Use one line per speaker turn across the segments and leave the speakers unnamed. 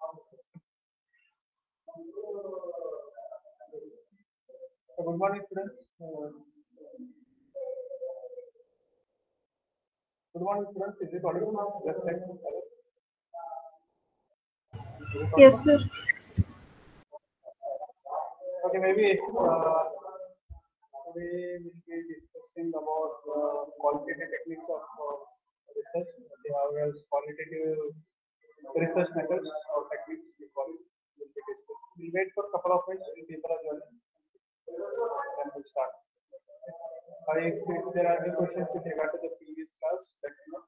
Good morning, students. Good morning, students. Is it audible now? Just check. Is it
Yes,
audible?
sir.
Okay, maybe today we'll be discussing about qualitative techniques of research, as well as qualitative research methods or techniques we call it. Will be discussed. We'll wait for a couple of minutes till people are joining. Then we'll start. If there are any questions with regard to the previous class, let me know.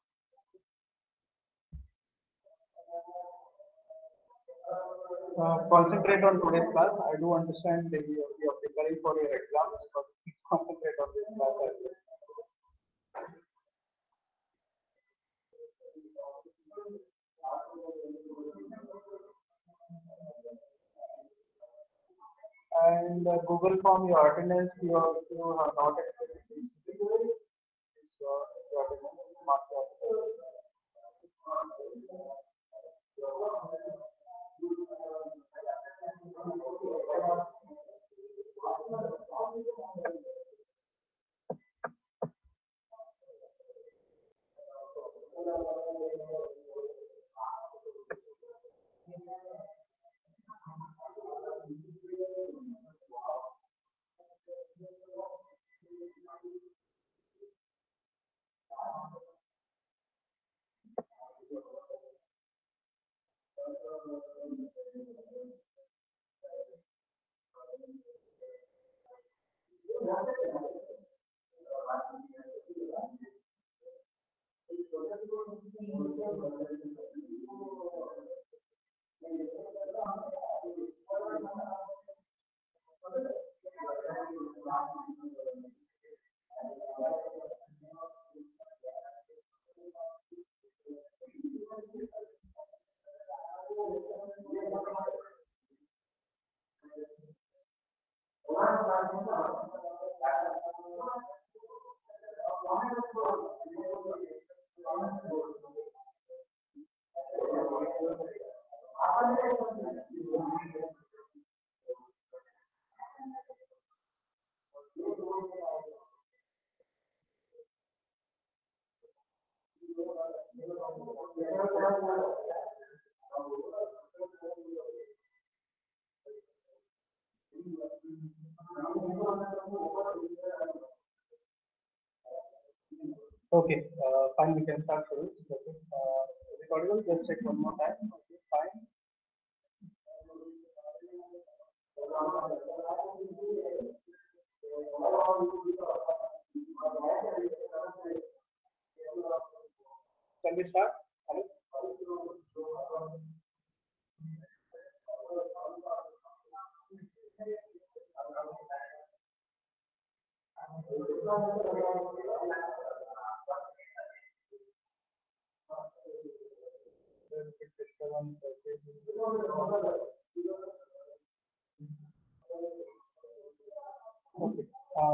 Concentrate on today's class. I do understand that you are preparing for your exams, but please concentrate on this class as well. And Google Form your attendance. You have not accepted this. Your attendance, mark your attendance. Okay, fine. We can start for it. Okay. Is it audible? Just check one more time. Okay, fine. Can we start? Hello? Okay,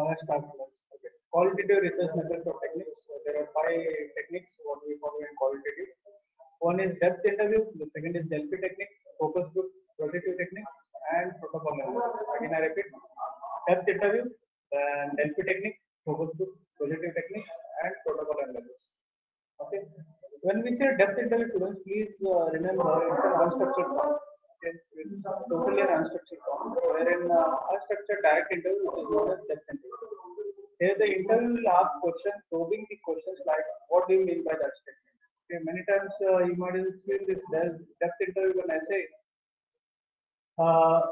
let's start. Okay. Qualitative research methods or techniques. There are five techniques what we follow in qualitative. One is depth interview. The second is Delphi technique, focus group, projective technique, and protocol analysis. Again, I repeat: depth interview, then Delphi technique, focus group, projective technique, and protocol analysis. Okay. When we say depth interview, students, please remember it's an unstructured form. Okay. It's totally an unstructured form, wherein unstructured direct interview, which is known as depth interview. Here, the interview will ask questions, probing the questions like, "What do you mean by that statement?" Okay. Many times you might have seen this depth interview when I say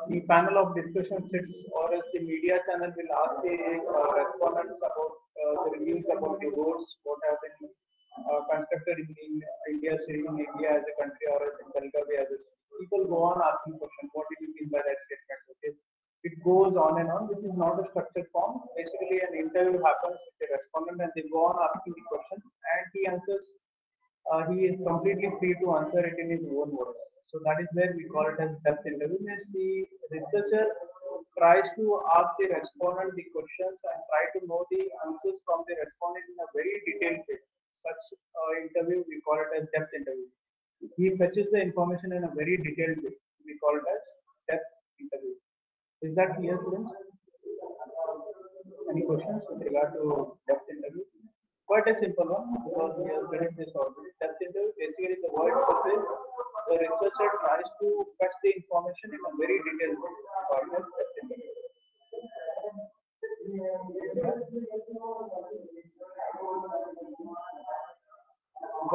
the panel of discussion sits, or as the media channel will ask the respondents about the reviews about the roads, what have been constructed in India, say in India as a country, or as in Belgavi as a city. People go on asking questions, what did you mean by that statement? Okay. It goes on and on. This is not a structured form. Basically, an interview happens with the respondent and they go on asking the question and he answers. He is completely free to answer it in his own words. So that is where we call it as depth interview. Means the researcher tries to ask the respondent the questions and try to know the answers from the respondent in a very detailed way. Such interview we call it as depth interview. He fetches the information in a very detailed way. We call it as depth interview. Is that clear, students? Any questions with regard to depth interview? Quite a simple one because we have read this already. Depth interview, basically the word says the researcher tries to fetch the information in a very detailed way. Called as depth interview. Is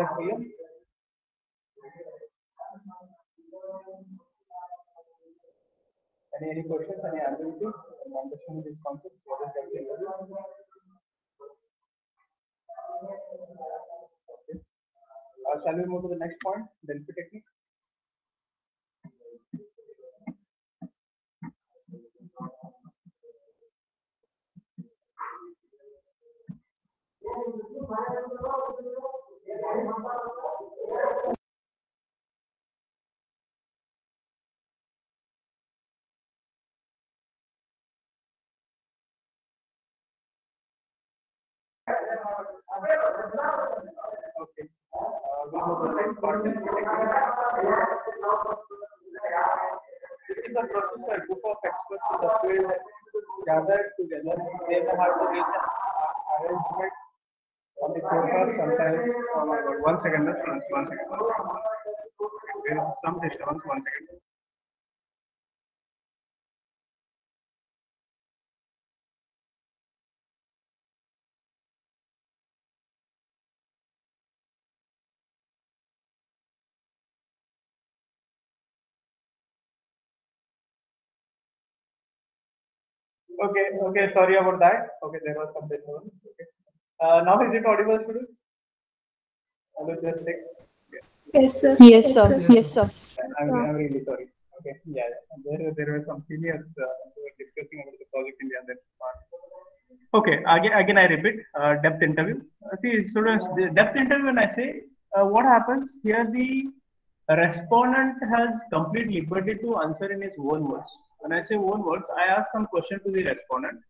that clear? Any questions? Any ambiguity in understanding this concept? What is depth interview? Okay. Shall we move to the next point? Delphi technique. Okay. We'll move to the next part. Delphi technique. This is a process where a group of experts in the field gathered together. They may have to reach an arrangement on the forecast sometime. Oh my God! 1 second, friends. 1 second. 1 second. 1 second. There is some disturbance. 1 second. Okay. Okay. Sorry about that. Okay, there was some disturbance. Okay. Now is it audible, students? I will just take.
Yes, sir.
Yes, sir. Yes, sir.
I'm really sorry. Okay. Yeah. There were some seniors who were discussing about the project in the other part. Okay. Again, I repeat. Depth interview. See, students, the depth interview. When I say what happens here, the respondent has complete liberty to answer in his own words. When I say own words, I ask some question to the respondent.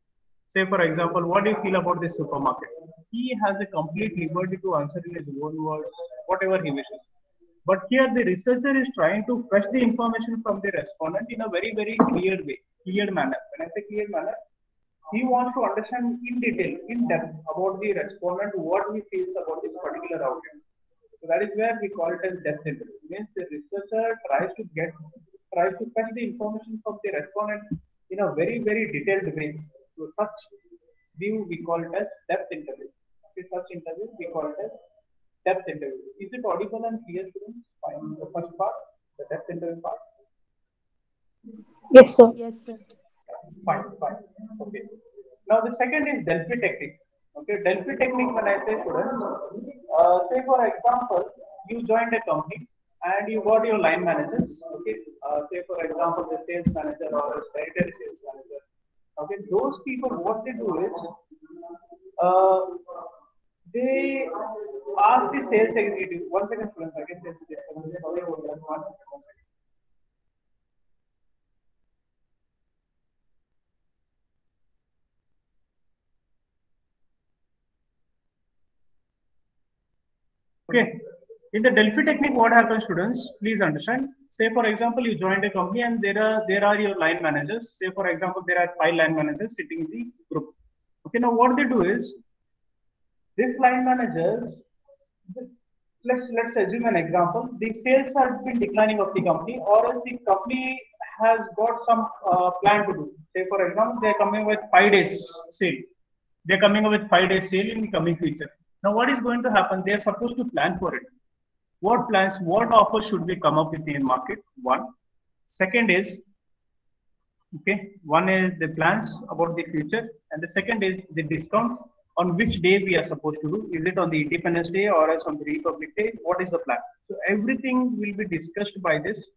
Say, for example, what do you feel about this supermarket? He has a complete liberty to answer in his own words, whatever he wishes. But here the researcher is trying to fetch the information from the respondent in a very, very clear way, clear manner. When I say clear manner, he wants to understand in detail, in depth about the respondent, what he feels about this particular outcome. So that is where we call it as depth interview. Means the researcher tries to fetch the information from the respondent in a very, very detailed way. So such view we call it as depth interview. Okay, such interview we call it as depth interview. Is it audible and clear, students? Fine. The first part, the depth interview part.
Yes, sir.
Yes, sir.
Fine, fine. Okay. Now the second is Delphi technique. Okay, Delphi technique when I say students, say for example, you joined a company and you got your line managers. Okay, say for example the sales manager or a territory sales manager. Okay, those people what they do is uh, they ask the sales executive. 1 second, students. I can sense it. Sorry about that. 1 second. 1 second. Okay. In the Delphi technique, what happens, students? Please understand. Say, for example, you joined a company and there are your line managers. Say, for example, there are 5 line managers sitting in the group. Okay. Now, what they do is these line managers. Let's assume an example. The sales have been declining of the company, or else the company has got some plan to do. Say, for example, they are coming with 5 days sale. They are coming up with 5 days sale in the coming future. Now, what is going to happen? They are supposed to plan for it. What plans, what offers should we come up with in the market? One. Second is, okay, one is the plans about the future, and the second is the discounts on which day we are supposed to do. Is it on the Independence Day or else on the Republic Day? What is the plan? So everything will be discussed by this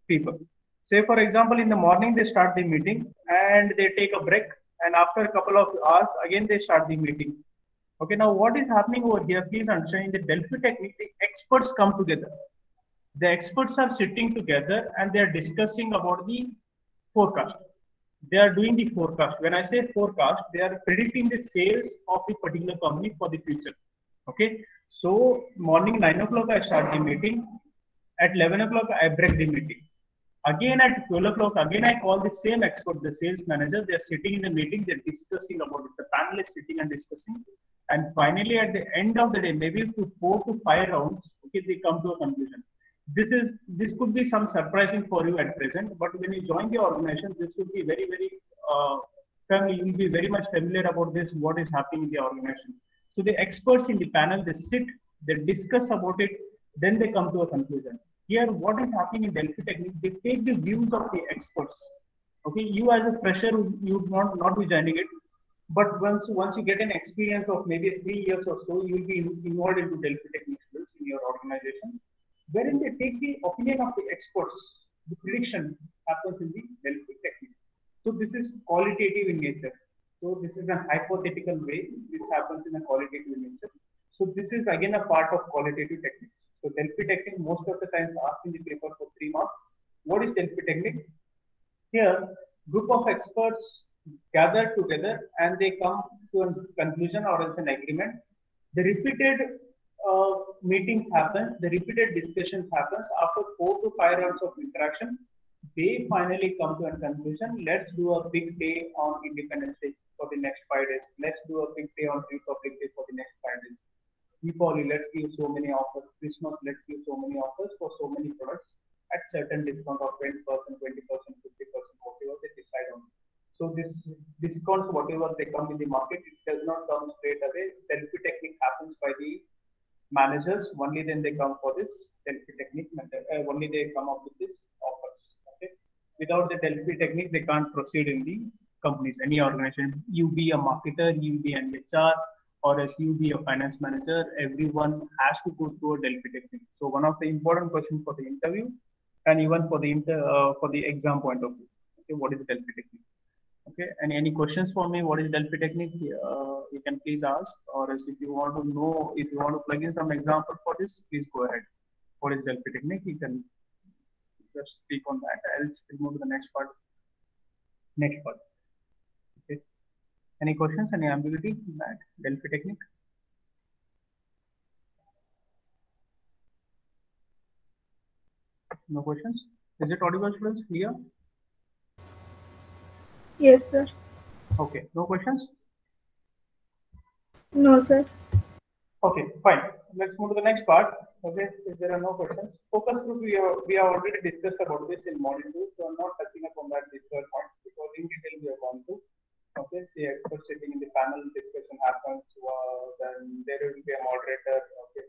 people. Say, for example, in the morning they start the meeting and they take a break, and after a couple of hours, again they start the meeting. Okay, now what is happening over here? Please understand, in the Delphi technique, the experts come together. The experts are sitting together and they are discussing about the forecast. They are doing the forecast. When I say forecast, they are predicting the sales of the particular company for the future. Okay, so morning 9 o'clock I start the meeting, At 11 o'clock, I break the meeting. Again at 12 o'clock, again I call the same expert, the sales manager. They're sitting in the meeting, they're discussing about it. The panel is sitting and discussing. And finally, at the end of the day, maybe to 4 to 5 rounds, okay, they come to a conclusion. This could be some surprising for you at present, but when you join the organization, this would be very, very you'll be very much familiar about this, what is happening in the organization. So the experts in the panel, they sit, they discuss about it, then they come to a conclusion. Here, what is happening in Delphi Technique, they take the views of the experts. Okay, you as a fresher, you would not be joining it, but once you get an experience of maybe 3 years or so, you will be involved into Delphi Technique skills in your organizations, wherein they take the opinion of the experts. The prediction happens in the Delphi Technique. So this is qualitative in nature. So this is a hypothetical way. This happens in a qualitative nature. So this is again a part of qualitative techniques. So Delphi technique most of the times asked in the paper for 3 marks. What is Delphi technique? Here, group of experts gather together and they come to a conclusion or else an agreement. The repeated meetings happens, the repeated discussions happens after 4 to 5 rounds of interaction. They finally come to a conclusion. Let's do a big day on Independence Day for the next 5 days. Let's do a big day on Republic Day for the next 5 days. Deepavali, let's give so many offers. Christmas, let's give so many offers for so many products at certain discount of 20%, 20%, 50%, whatever they decide on. So this discounts, whatever they come in the market, it does not come straight away. Delphi technique happens by the managers. Only then they come for this Delphi technique method. Only they come up with this offers. Okay. Without the Delphi technique, they can't proceed in the companies. Any organization, you be a marketer, you be an HR, or as you be a finance manager, everyone has to go through a Delphi technique. So one of the important questions for the interview and even for the exam point of view. Okay, what is the Delphi technique? Okay, and any questions for me? What is Delphi technique? You can please ask, or else if you want to know, if you want to plug in some example for this, please go ahead. What is Delphi technique? You can just speak on that. Else we'll move to the next part. Next part. Okay. Any questions? Any ambiguity in that Delphi technique? No questions? Is it audible, students? Clear?
Yes, sir.
Okay. No questions?
No, sir.
Okay, fine. Let's move to the next part. Okay, if there are no questions. Focus group, we have already discussed about this in module 2, so I'm not touching upon that particular point because in detail we have gone through. Okay, the experts sitting in the panel, discussion happens, then there will be a moderator. Okay,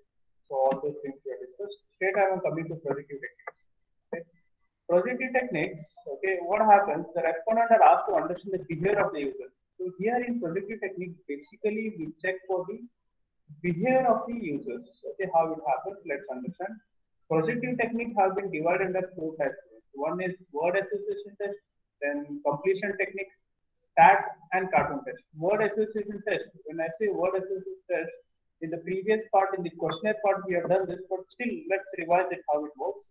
so all those things we have discussed. Straight I am coming to projective techniques. Okay, projective techniques. Okay, what happens? The respondent are asked to understand the behavior of the user. So here in projective technique, basically we check for the behavior of the users. Okay, how it happens, let's understand. Projective technique have been divided into 4 types. One is word association test, then completion technique, tag, and cartoon test. Word association test, when I say word association test, in the previous part, in the questionnaire part, we have done this, but still, let's revise it how it works.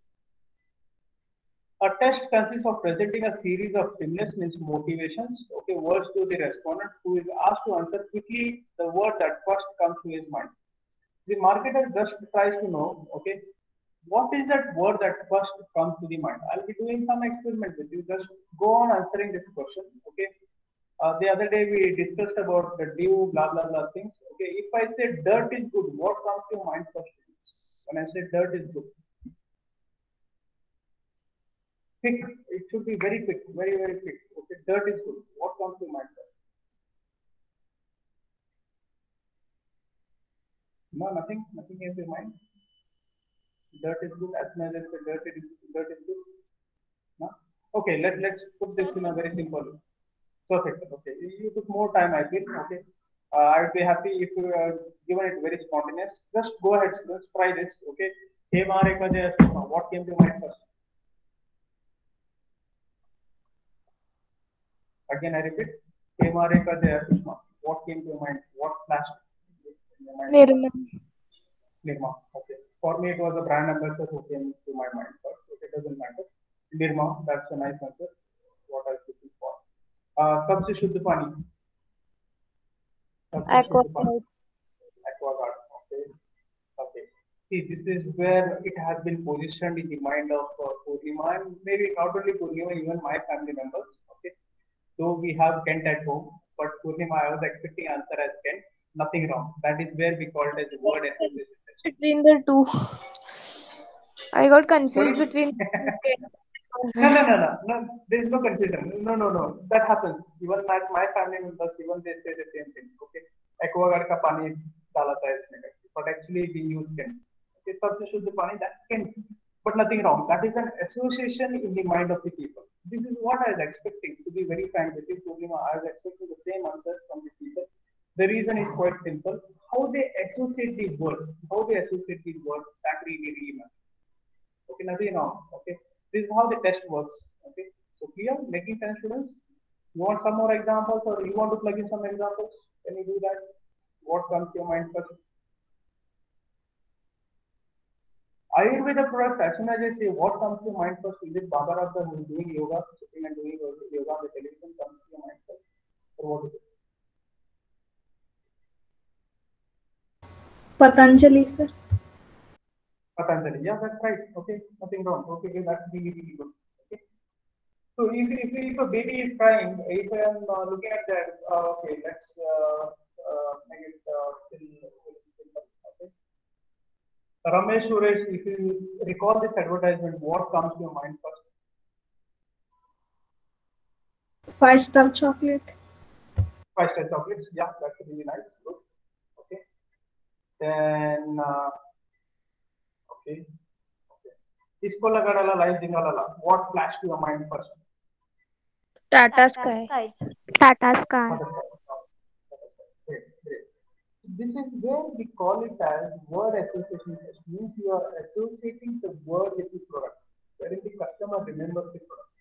A test consists of presenting a series of stimulus, means motivations, okay, words to the respondent who is asked to answer quickly the word that first comes to his mind. The marketer just tries to know, okay, what is that word that first comes to the mind? I'll be doing some experiment with you. Just go on answering this question, okay. The other day we discussed about the div, blah blah blah things. Okay, if I say dirt is good, what comes to your mind first? When I say dirt is good, quick. It should be very quick, very, very quick. Okay, dirt is good. What comes to mind? No, nothing. Nothing in your mind. Dirt is good. As soon as I say dirt is good. No? Okay, let's put this in a very simple. Perfect. Okay, you took more time, I feel. Okay, I'd be happy if you given it very spontaneous. Just go ahead. Let's try this. Okay. What came to mind first? Again, I repeat. What came to your mind? What flashed in your mind?
Nirma.
Nirma. Okay. For me, it was a brand ambassador who came to my mind first. Okay, it doesn't matter. Nirma, that's a nice answer. What I was looking for. Sabse Shuddh Pani.
Aquaguard.
Aquaguard. Okay. Okay. See, this is where it has been positioned in the mind of Purnima, and maybe not only Purnima, even my family members. Okay, though we have Kent at home, but Purnima, I was expecting answer as Kent. Nothing wrong. That is where we call it as word association test.
Between the two. I got
Sorry.
confused between
No, no, no, no, no. There is no confusion. No, no, no. That happens. Even my family members, even they say the same thing. Okay, Aquaguard का पानी डाला था इसमें, but actually we use Kent. Okay, सबसे शुद्ध पानी, that's Kent. But nothing wrong. That is an association in the mind of the people. This is what I was expecting. To be very frank with you, Purnima, I was expecting the same answer from the people. The reason is quite simple. How they associate the word, that really matters. Okay, nothing wrong. Okay, this is how the test works. Okay, so clear, making sense, students? You want some more examples, or you want to plug in some examples? Can you do that? What comes to your mind first? Ayurveda products, as soon as I say what comes to your mind first, is it Baba Raghav who is doing yoga, sitting and doing yoga on the television comes to your mind first? Or what is it?
Patanjali, sir.
Patanjali, yeah, that's right. Okay, nothing wrong. Okay, that's really, really good. Okay. So if a baby is crying, if I am looking at that, okay, let's make it simple. Okay. Ramesh Suresh, if you recall this advertisement, what comes to your mind first?
5-star chocolate.
5 star chocolates, yeah, that's really nice. Good. Okay. Then, okay. Isko laga dala, life dingalala. What flashed to your mind first?
Tata Sky.
Tata Sky.
What is that? Great, great. This is where we call it as word association test. Means you are associating the word with the product, wherein the customer remembers the product.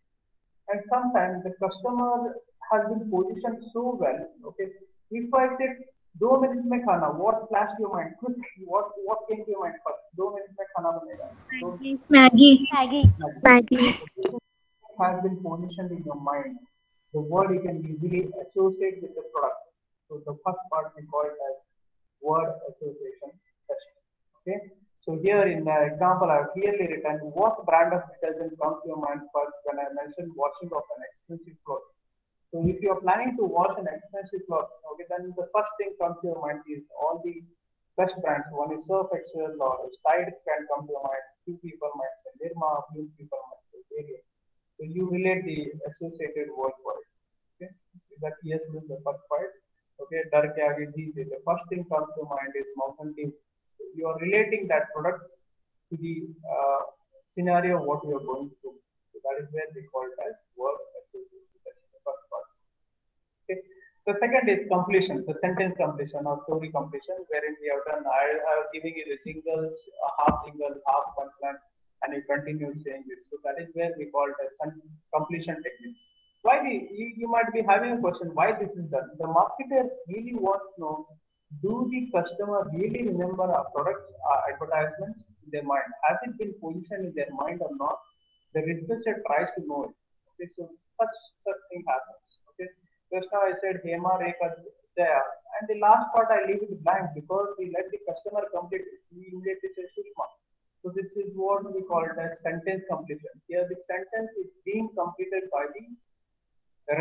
And sometimes the customer has been positioned so well. Okay, if I said 2 minutes में खाना, what flashed your mind? Quick, what came to your mind first? 2 minutes में खाना बनेगा.
Maggie.
Maggie.
Has been positioned in your mind. The word you can easily associate with the product. So the first part we call it as word association test. Okay. So here in the example I have clearly written what brand of detergent comes to your mind first when I mentioned washing of an expensive cloth. So if you are planning to wash an expensive cloth, okay, then the first thing comes to your mind is all the best brands. One is Surf Excel or Tide can come to your mind. Few people might say Nirma, few people might say Ariel. So you relate the associated word for it. Okay, that yes is the first part. Okay, dar ke aage jeet hai. The first thing comes to mind is Mountain Dew. So you are relating that product to the scenario what you are going through. So that is where we call it as word association. That's the first part. Okay. The second is completion, the sentence completion or story completion, wherein we have done, I am giving you the jingles, half jingle, half punchline, and you continue saying this. So that is where we call it as completion techniques. Why you might be having a question, why this is done? The marketer really wants to know, do the customer really remember our products, our advertisements in their mind? Has it been positioned in their mind or not? The researcher tries to know it. Okay, so such thing happens. Okay. Just now I said Hema, Rekha, Jaya, and the last part I leave it blank because we let the customer complete it. We immediately say Sushma. So this is what we call it as sentence completion. Here the sentence is being completed by the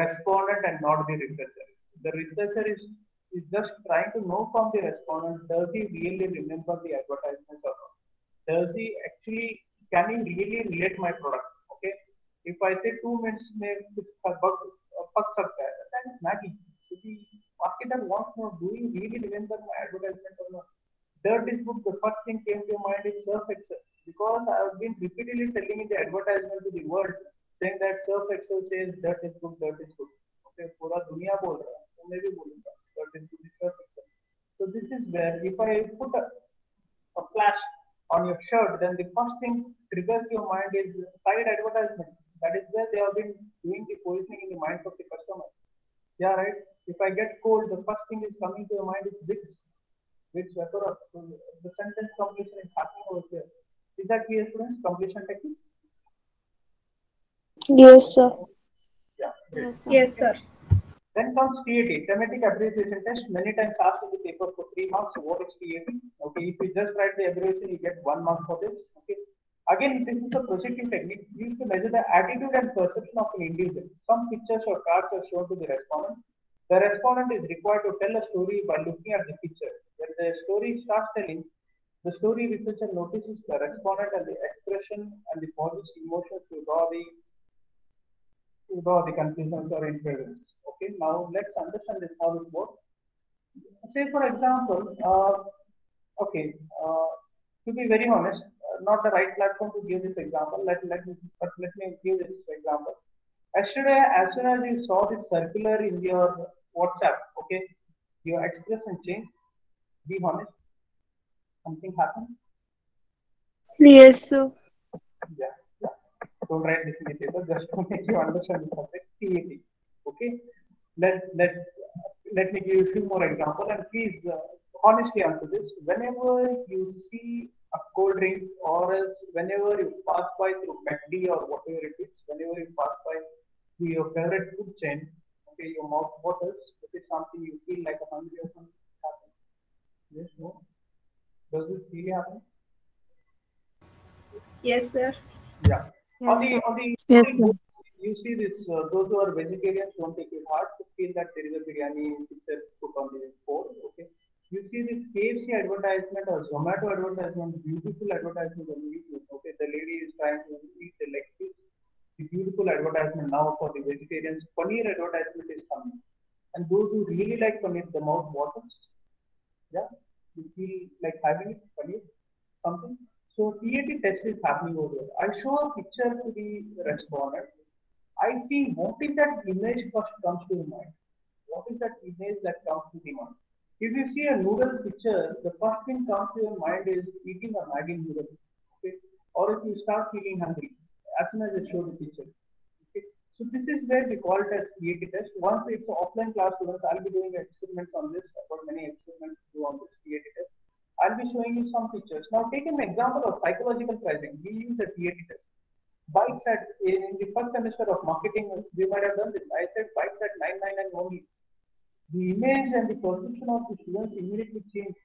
respondent and not the researcher. The researcher is just trying to know from the respondent, does he really remember the advertisements or not? Does he actually, can he really relate my product? Okay. If I say 2 minutes में पक सकता है, that is Maggie. So the marketer wants to know, do you really remember my advertisement or not? Dirt is good. The first thing came to your mind is Surf Excel because I have been repeatedly telling in the advertisement to the world saying that Surf Excel says dirt is good, dirt is good. Okay, पूरा दुनिया बोल रहा है, तो मैं भी बोलूँगा dirt is good, Surf Excel. So this is where if I put a flash on your shirt, then the first thing triggers your mind is side advertisement. That is where they have been doing the positioning in the minds of the customer. Yeah, right. If I get cold, the first thing is coming to your mind is Vicks. Vicks Vapor. So the sentence completion is happening over here. Is that clear, students? Completion technique?
Yes, sir.
Yeah. Great.
Yes, sir.
Then comes TAT, thematic appreciation test, many times asked in the paper for 3 marks. So what is TAT? Okay, if you just write the abbreviation, you get 1 mark for this. Okay, again, this is a projective technique used to measure the attitude and perception of an individual. Some pictures or cards are shown to the respondent. The respondent is required to tell a story by looking at the picture. When the story starts telling, the story researcher notices the respondent and the expression and the body's emotions to draw the conclusions or inferences. Okay, now let's understand this how it works. Say for example, to be very honest, not the right platform to give this example. Let me give this example. Yesterday, as soon as you saw this circular in your WhatsApp, okay, your expression changed. Be honest, something happened.
Yes, sir.
Yeah. Don't write this in the paper, just to make you understand the subject. TAT. Okay. Let me give you a few more examples, and please honestly answer this. Whenever you see a cold drink, or else whenever you pass by through McD or whatever it is, whenever you pass by to your favorite food chain, okay, your mouth waters. It is something you feel like a hungry or something happen. Yes, no. Does this really happen?
Yes, sir.
Yeah.
Yes,
On the
Yes,
you see this those who are vegetarians don't take it hard to feel that there is a biryani picture put on the board. Okay. You see this KFC advertisement or Zomato advertisement, beautiful advertisement on YouTube. Okay, the lady is trying to eat the leg piece. The beautiful advertisement now for the vegetarians. Paneer advertisement is coming, and those who really like paneer, the mouth waters. Yeah, you feel like having it, paneer, something. So TAT test is happening over here. I show a picture to the respondent. I see what is that image first comes to your mind. What is that image that comes to the mind? If you see a noodles picture, the first thing comes to your mind is eating a Maggi noodle. Okay? Or if you start feeling hungry as soon as I show the picture. Okay? So this is where we call it as TAT test. Once it's offline class students, I'll be doing experiments on this. I've got many experiments to do on this TAT test. I'll be showing you some pictures. Now take an example of psychological pricing. We use a TAT test. Bikes at in the first semester of marketing, we might have done this. I said bikes at 999 only. The image and the perception of the students immediately changed.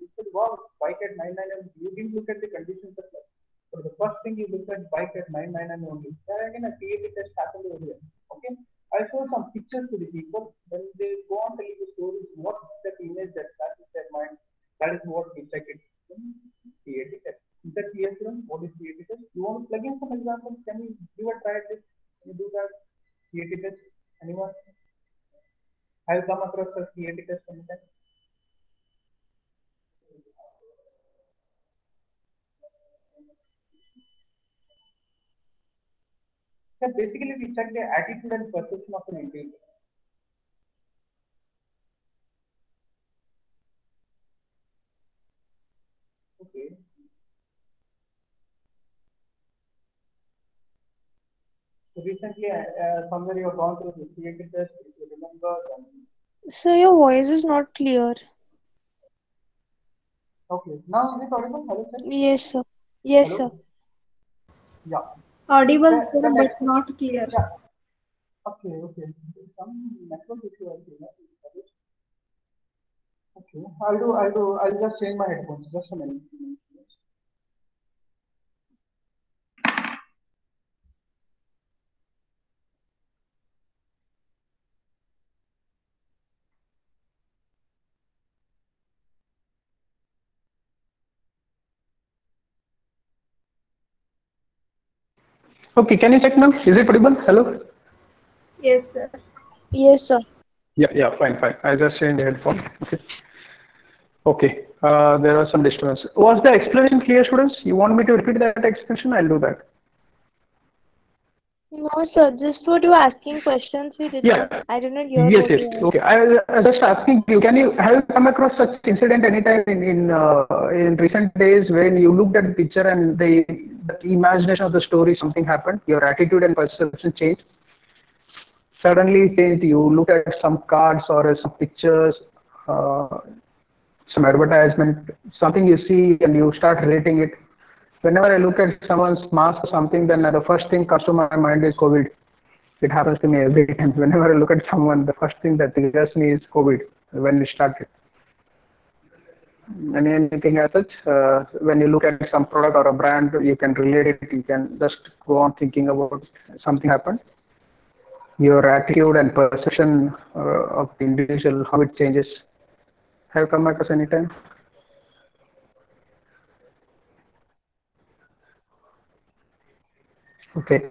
You said, wow, bike at 999. You didn't look at the conditions of life. But the first thing you looked at bike at 999 only. There again a TAT test happened over here. Okay. I show some pictures to the people. When they go on telling the stories, what that image that is their mind. That is what we check it in TAT test. Is that clear, students? What is TAT test? You want to plug in some examples? Can you do a try at this? Can you do that? TAT test? Anyone? Have you come across a TAT test anytime? Yeah, basically we check the attitude and perception of an individual. Okay. So recently, somewhere you have gone through the TAT test, if you remember. Then...
So your voice is not clear.
Okay. Now is it audible? Hello, sir?
Yes, sir. Yes,
Hello?
sir.
Yeah.
Audible, sir, but not clear.
Yeah. Okay. Some network issue I think. Okay. I'll just change my headphones. Just a minute.
Okay, can you check now? Is it audible? Hello?
Yes, sir.
Yes, sir.
Yeah, fine. I just changed the headphone. Okay. There was some disturbance. Was the explanation clear, students? You want me to repeat that explanation? I'll do that.
No, sir. Just what you asking questions we did not. I did not hear
Yes.
what you
Okay. I was just asking you. Have you come across such incident anytime in recent days when you looked at the picture and the imagination of the story, something happened, your attitude and perception changed? Suddenly changed. You look at some cards or some pictures, some advertisement, something you see and you start rating it. Whenever I look at someone's mask or something, then the first thing comes to my mind is COVID. It happens to me every time. Whenever I look at someone, the first thing that triggers me is COVID when it started. Anything as such, when you look at some product or a brand, you can relate it. You can just go on thinking about something happened. Your attitude and perception of the individual, how it changes. Have you come across any time? Okay.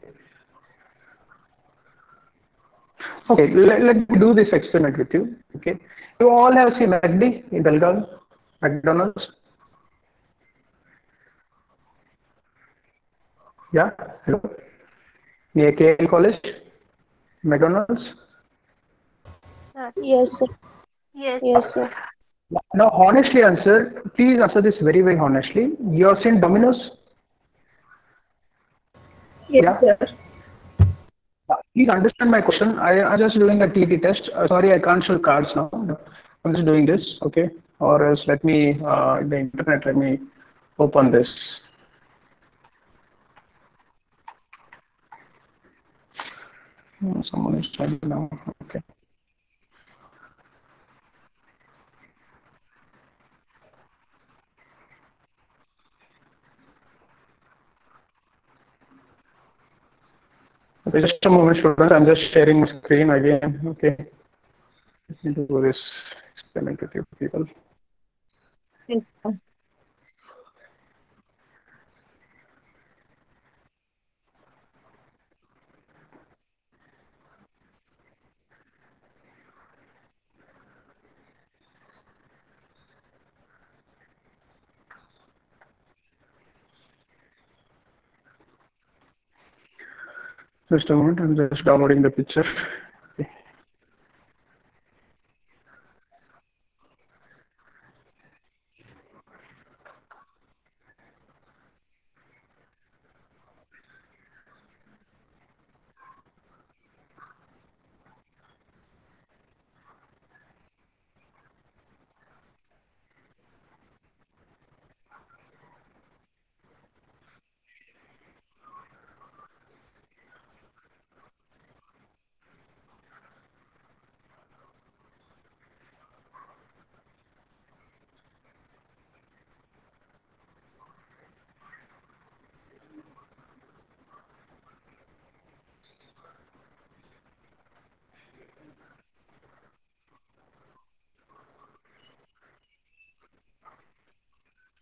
Okay, let me do this experiment with you. Okay. You all have seen McD in Belgaum, McDonald's? Yeah? Hello? Near KL College? McDonald's?
Yes, sir. Yes, sir.
Now, honestly answer, please answer this very, very honestly. You have seen Domino's?
Yes,
Yeah.
sir.
Please understand my question. I'm just doing a TT test. Sorry, I can't show cards now. I'm just doing this, okay? Or else let me, the internet, let me open this. Someone is trying now, okay. Okay, just a moment, students. I'm just sharing my screen again, okay. Let me do this experiment with you people. Just a moment, I'm just downloading the picture. Okay.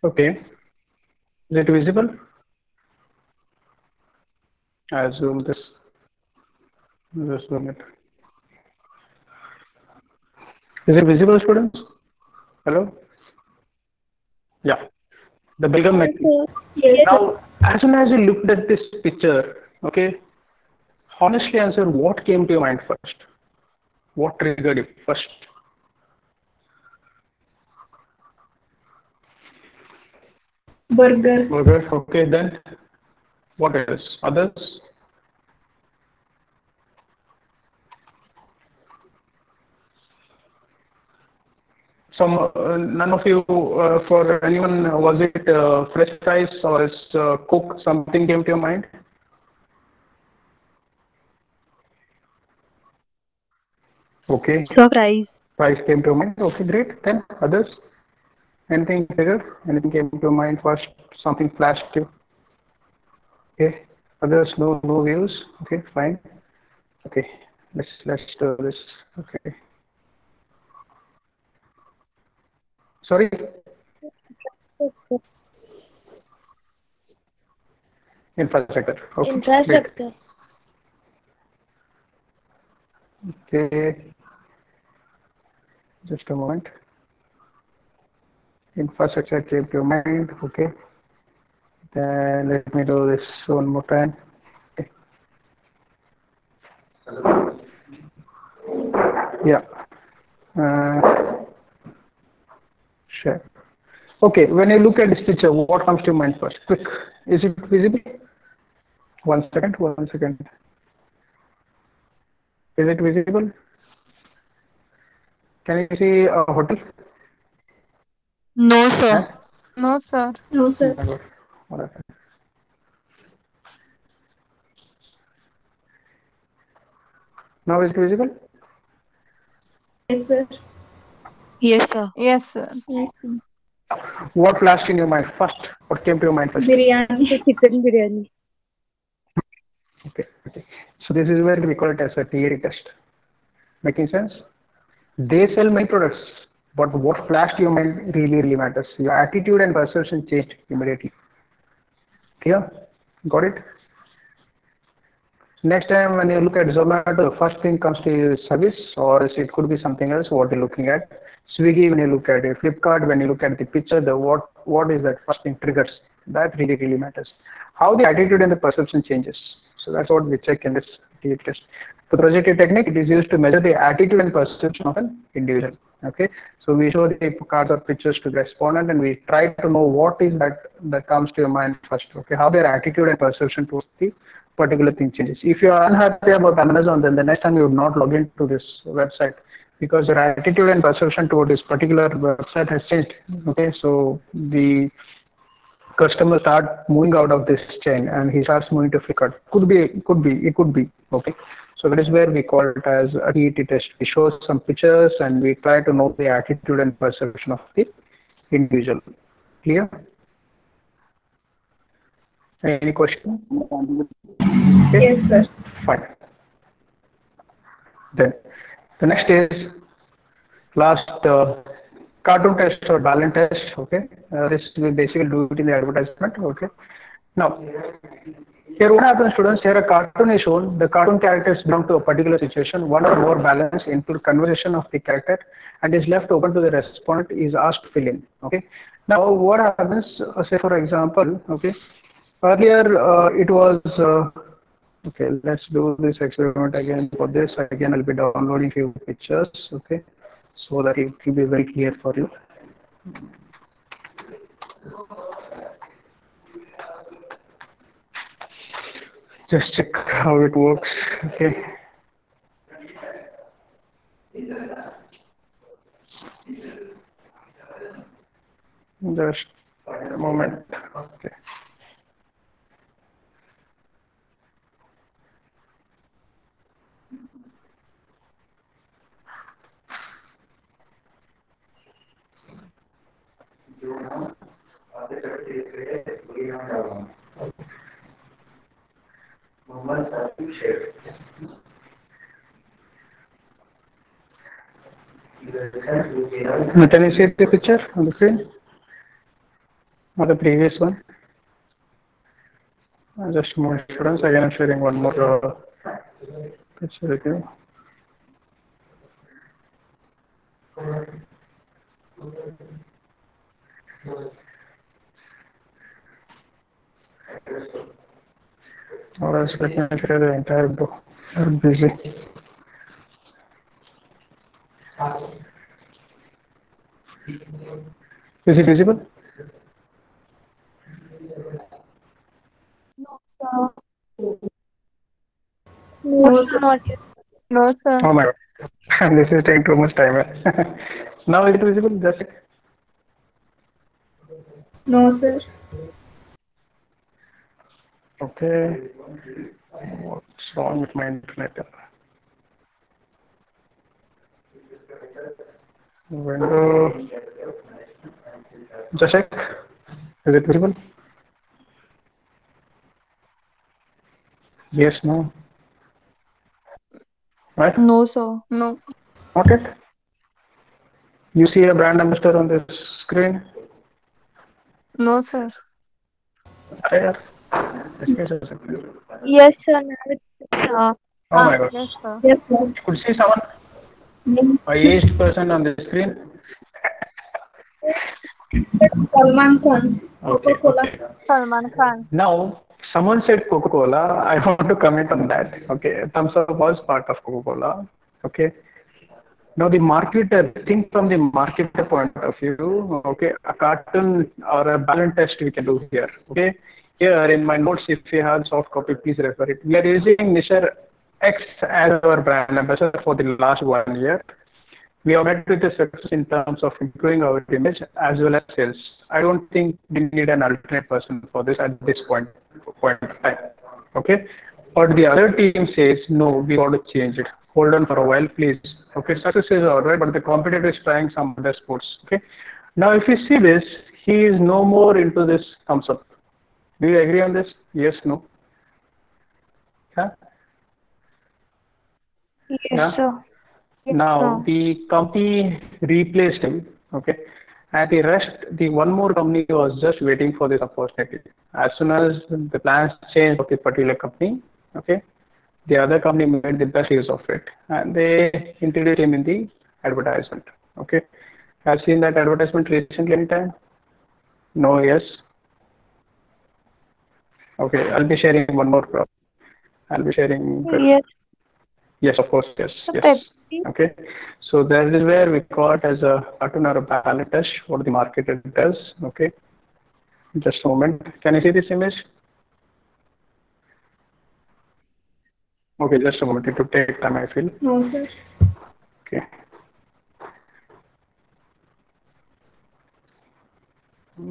Okay. Is it visible? I zoom this. Just zoom it. Is it visible, students? Hello? Yeah. The Belgaum McD.
Yes, sir.
Now, as soon as you looked at this picture, okay, honestly answer, what came to your mind first? What triggered you first?
Burger.
Burger, okay, then what else? Others? Some, none of you, for anyone, was it French fries or is Coke, something came to your mind? Okay.
Surprise.
Fries came to your mind. Okay, great. Then others? Anything bigger? Anything came to your mind first? Something flashed you? Okay. Others, no views. Okay, fine. Okay, let's do this. Okay. Sorry. Infrastructure. Okay.
Infrastructure.
Great. Okay. Just a moment. Infrastructure came to your mind. Okay. Then let me do this one more time. Okay. Yeah. Sure. Okay. When you look at this picture, what comes to your mind first? Quick. Is it visible? 1 second. 1 second. Is it visible? Can you see a hotel?
No, sir.
Huh?
No, sir.
No, sir.
What happened? Now is it visible?
Yes, sir.
Yes, sir.
Yes, sir.
Yes, sir.
What flashed in your mind first? What came to your mind first?
Biryani.
Chicken biryani.
Okay. So this is where we call it as a theory test. Making sense? They sell many products, but what flashed your mind really matters. Your attitude and perception changed immediately. Clear? Got it? Next time when you look at Zomato, the first thing comes to you is service, or it could be something else what you're looking at. Swiggy, when you look at it, Flipkart, when you look at the picture, the what is that first thing triggers? That really matters. How the attitude and the perception changes. So that's what we check in this test. The projective technique, it is used to measure the attitude and perception of an individual. Okay, so we show the cards or pictures to the respondent, and we try to know what is that comes to your mind first. Okay, how their attitude and perception towards the particular thing changes. If you are unhappy about Amazon, then the next time you would not log into this website because your attitude and perception toward this particular website has changed. Okay, so the customer start moving out of this chain and he starts moving to Flipkart. It could be. Okay, so that is where we call it as a TET test. We show some pictures and we try to know the attitude and perception of the individual. Clear? Any question? Okay.
Yes, sir.
Fine. Then the next is last cartoon test or balance test. Okay, this we basically do it in the advertisement. Okay. Now here what happens, students? Here a cartoon is shown. The cartoon characters belong to a particular situation. One or more balance into conversation of the character and is left open to the respondent is asked to fill in. Okay. Now what happens? Say for example, okay. Earlier it was okay, let's do this experiment again. For this, again, I'll be downloading few pictures, okay, so that it will be very clear for you. Just check how it works, okay. Just a moment, okay. Can you see the picture on the screen? Or the previous one? Just more students. Again, I'm sharing one more picture with you. Or else let me share the entire book. I'm busy. Is it visible?
No, sir.
Not yet.
No, sir.
Oh my god. This is taking too much time. Now is it visible? Just check.
No, sir.
Okay. What's wrong with my internet? Window. Just check. Is it visible? Yes, no. Right?
No, sir. No.
Not it. You see a brand ambassador on this screen?
No, sir.
There.
Yes, sir. Now it's
Oh my god.
Yes, sir.
Yes, sir.
Could you see someone? A aged person on the screen?
Salman Khan.
Okay.
Coca-Cola.
Okay.
Salman Khan.
Now, someone said Coca-Cola. I want to comment on that. Okay. Thumbs up was part of Coca-Cola. Okay. Now, the marketer, think from the marketer point of view. Okay. A cartoon or a balance test we can do here. Okay. Here in my notes, if you have soft copy, please refer it. We are using Nisher X as our brand ambassador for the last 1 year. We have met with the success in terms of improving our image as well as sales. I don't think we need an alternate person for this at this point of time. Okay. But the other team says, no, we got to change it. Hold on for a while, please. Okay, success is all right, but the competitor is trying some other sports. Okay. Now, if you see this, he is no more into this thumbs up. Do you agree on this? Yes, no? Yeah.
Yes,
Yeah.
sir.
Now
sir.
the company replaced him. Okay. And the rest, the one more company was just waiting for this opportunity. As soon as the plans changed of the particular company, okay, the other company made the best use of it, and they introduced him in the advertisement. Okay. Have you seen that advertisement recently anytime? No, yes. Okay, I'll be sharing one more. I'll be sharing.
Yes,
Yes, of course, yes,
so
yes.
Pepsi.
Okay, so that is where we got as a cartoon or a ballot test what the marketer does. Okay, just a moment. Can you see this image? Okay, just a moment. It will take time, I feel.
No, sir.
Okay.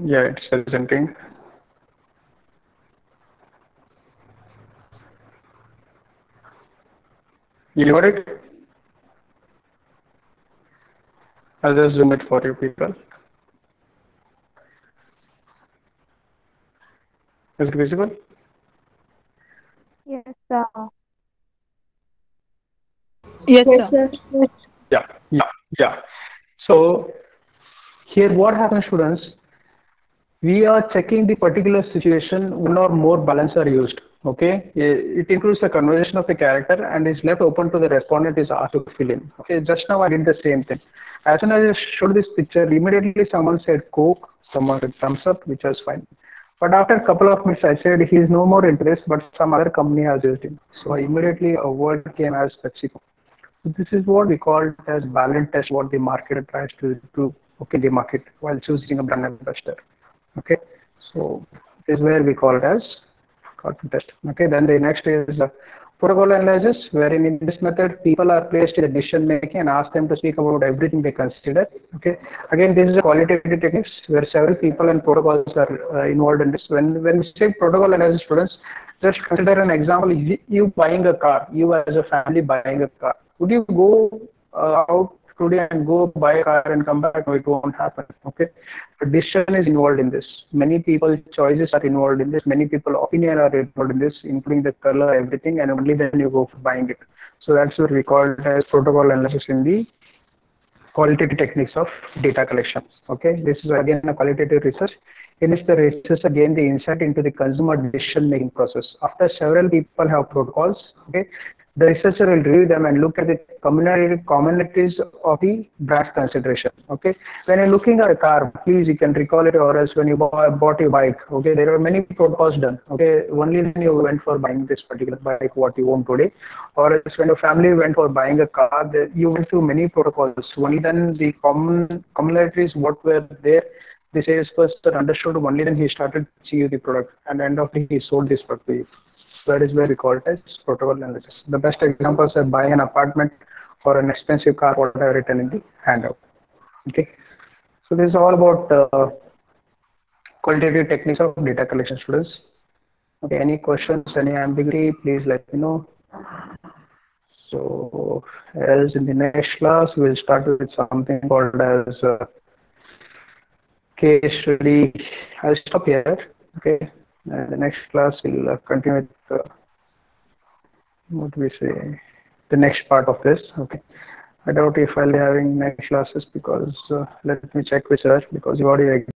Yeah, it's presenting. You got it? I'll just zoom it for you people. Is it visible?
Yes, sir.
Yes,
Yes,
sir.
sir.
Yeah. So here what happens, students? We are checking the particular situation, one or more balance are used. Okay, it includes the conversation of the character and is left open to the respondent is asked to fill in. Okay, just now I did the same thing. As soon as I showed this picture, immediately someone said Coke, someone said thumbs up, which was fine. But after a couple of minutes, I said he is no more interested, but some other company has used him. So immediately a word came as PepsiCo. So this is what we call as balance test, what the marketer tries to do, okay, the market while choosing a brand ambassador. Okay, so this is where we call it as cartoon test. Okay, then the next is protocol analysis, wherein in this method people are placed in the decision making and ask them to speak about everything they consider. Okay, again this is a qualitative techniques where several people and protocols are involved in this. When we say protocol analysis, students, just consider an example. You buying a car, you as a family buying a car. Would you go out today and go buy a car and come back? No, it won't happen. Okay, a decision is involved in this. Many people choices are involved in this. Many people opinion are involved in this, including the color, everything, and only then you go for buying it. So that's what we call it as protocol analysis in the qualitative techniques of data collection. Okay, this is again a qualitative research in which the researcher gain the insight into the consumer decision making process. After several people have protocols, okay, the researcher will review them and look at the commonalities of the brand consideration. Okay, when you're looking at a car, please you can recall it, or else when you bought your bike, okay, there are many protocols done. Okay, only then you went for buying this particular bike what you own today, or else when your family went for buying a car, you went through many protocols. Only then the commonalities what were there, the salesperson understood, only then he started to see the product, and end of the day he sold this product to you. So that is where we call it as protocol analysis. The best examples are buying an apartment or an expensive car, what I have written in the handout. Okay, so this is all about qualitative techniques of data collection, students. Okay, any questions, any ambiguity, please let me know. So else in the next class we'll start with something called as case study. I'll stop here. Okay, and the next class we'll continue with what we say, the next part of this. Okay, I doubt if I'll be having next classes because let me check with Raj because you already